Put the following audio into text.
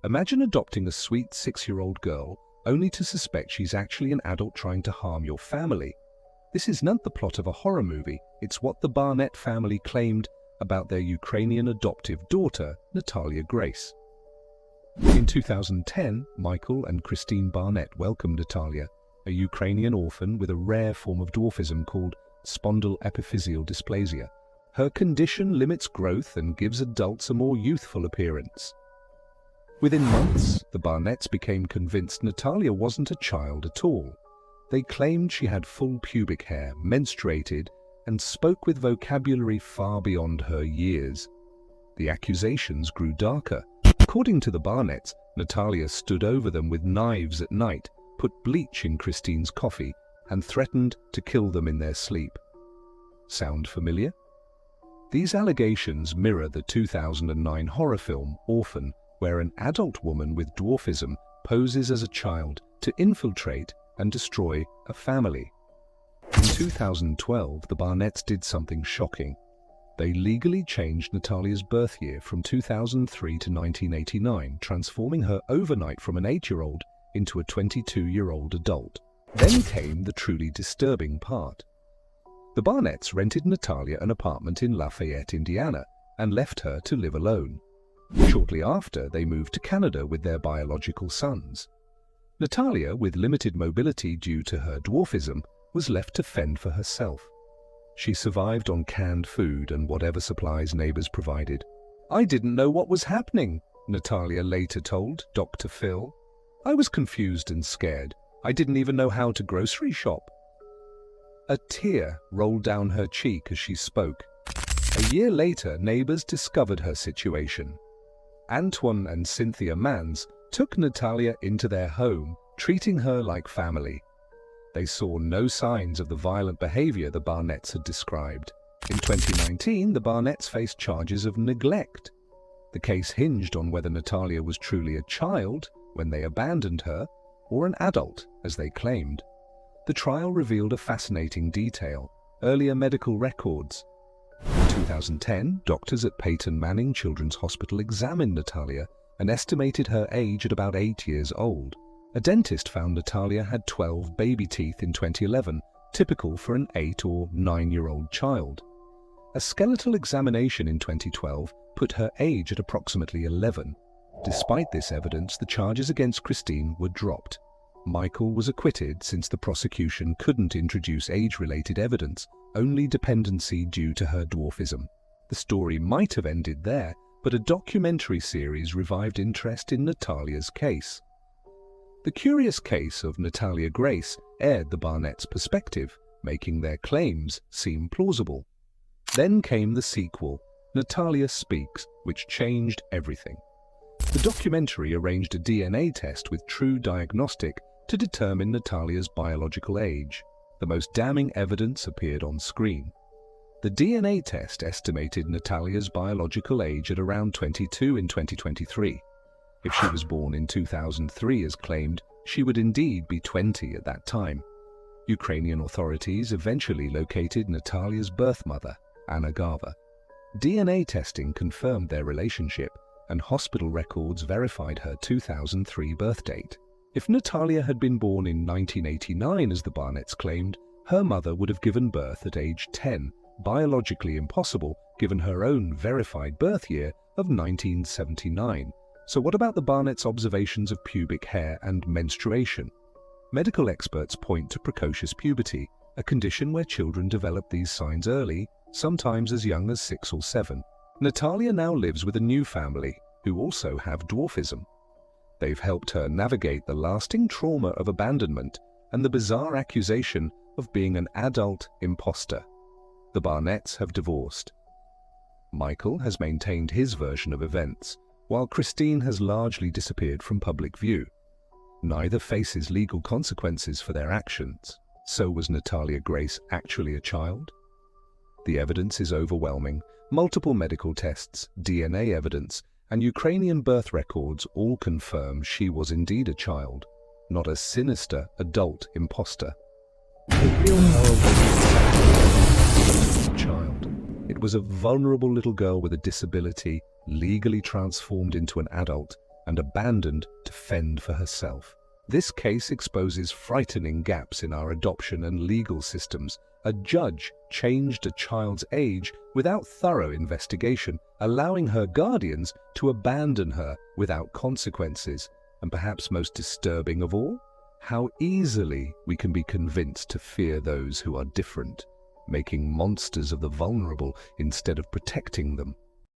Imagine adopting a sweet 6-year-old girl only to suspect she's actually an adult trying to harm your family. This is not the plot of a horror movie, it's what the Barnett family claimed about their Ukrainian adoptive daughter, NATALIA Grace. In 2010, Michael and Christine Barnett welcomed NATALIA, a Ukrainian orphan with a rare form of dwarfism called spondyloepiphyseal dysplasia. Her condition limits growth and gives adults a more youthful appearance. Within months, the Barnetts became convinced NATALIA wasn't a child at all. They claimed she had full pubic hair, menstruated, and spoke with vocabulary far beyond her years. The accusations grew darker. According to the Barnetts, NATALIA stood over them with knives at night, put bleach in Christine's coffee, and threatened to kill them in their sleep. Sound familiar? These allegations mirror the 2009 horror film Orphan, where an adult woman with dwarfism poses as a child to infiltrate and destroy a family. In 2012, the Barnetts did something shocking. They legally changed NATALIA's birth year from 2003 to 1989, transforming her overnight from an 8-year-old into a 22-year-old adult. Then came the truly disturbing part. The Barnetts rented NATALIA an apartment in Lafayette, Indiana, and left her to live alone. Shortly after, they moved to Canada with their biological sons. NATALIA, with limited mobility due to her dwarfism, was left to fend for herself. She survived on canned food and whatever supplies neighbors provided. "I didn't know what was happening," NATALIA later told Dr. Phil. "I was confused and scared. I didn't even know how to grocery shop." A tear rolled down her cheek as she spoke. A year later, neighbors discovered her situation. Antoine and Cynthia Mans took NATALIA into their home, treating her like family. They saw no signs of the violent behavior the Barnetts had described. In 2019, the Barnetts faced charges of neglect. The case hinged on whether NATALIA was truly a child when they abandoned her, or an adult, as they claimed. The trial revealed a fascinating detail: earlier medical records. In 2010, doctors at Peyton Manning Children's Hospital examined NATALIA and estimated her age at about 8 years old. A dentist found NATALIA had 12 baby teeth in 2011, typical for an 8 or 9-year-old child. A skeletal examination in 2012 put her age at approximately 11. Despite this evidence, the charges against Christine were dropped. Michael was acquitted since the prosecution couldn't introduce age-related evidence, only dependency due to her dwarfism. The story might have ended there, but a documentary series revived interest in NATALIA's case. The Curious Case of NATALIA Grace aired the Barnetts' perspective, making their claims seem plausible. Then came the sequel, NATALIA Speaks, which changed everything. The documentary arranged a DNA test with True Diagnostic to determine NATALIA's biological age. The most damning evidence appeared on screen. The DNA test estimated NATALIA's biological age at around 22 in 2023. If she was born in 2003 as claimed, she would indeed be 20 at that time. Ukrainian authorities eventually located NATALIA's birth mother, Anna Gava. DNA testing confirmed their relationship, and hospital records verified her 2003 birth date. If NATALIA had been born in 1989 as the Barnetts claimed, her mother would have given birth at age 10, biologically impossible given her own verified birth year of 1979. So what about the Barnetts' observations of pubic hair and menstruation? Medical experts point to precocious puberty, a condition where children develop these signs early, sometimes as young as 6 or 7. NATALIA now lives with a new family, who also have dwarfism. They've helped her navigate the lasting trauma of abandonment and the bizarre accusation of being an adult imposter. The Barnetts have divorced. Michael has maintained his version of events, while Christine has largely disappeared from public view. Neither faces legal consequences for their actions. So was NATALIA Grace actually a child? The evidence is overwhelming. Multiple medical tests, DNA evidence, and Ukrainian birth records all confirm she was indeed a child, not a sinister adult imposter. The real horror child. It was a vulnerable little girl with a disability, legally transformed into an adult, and abandoned to fend for herself. This case exposes frightening gaps in our adoption and legal systems. A judge changed a child's age without thorough investigation, allowing her guardians to abandon her without consequences. And perhaps most disturbing of all, how easily we can be convinced to fear those who are different, making monsters of the vulnerable instead of protecting them.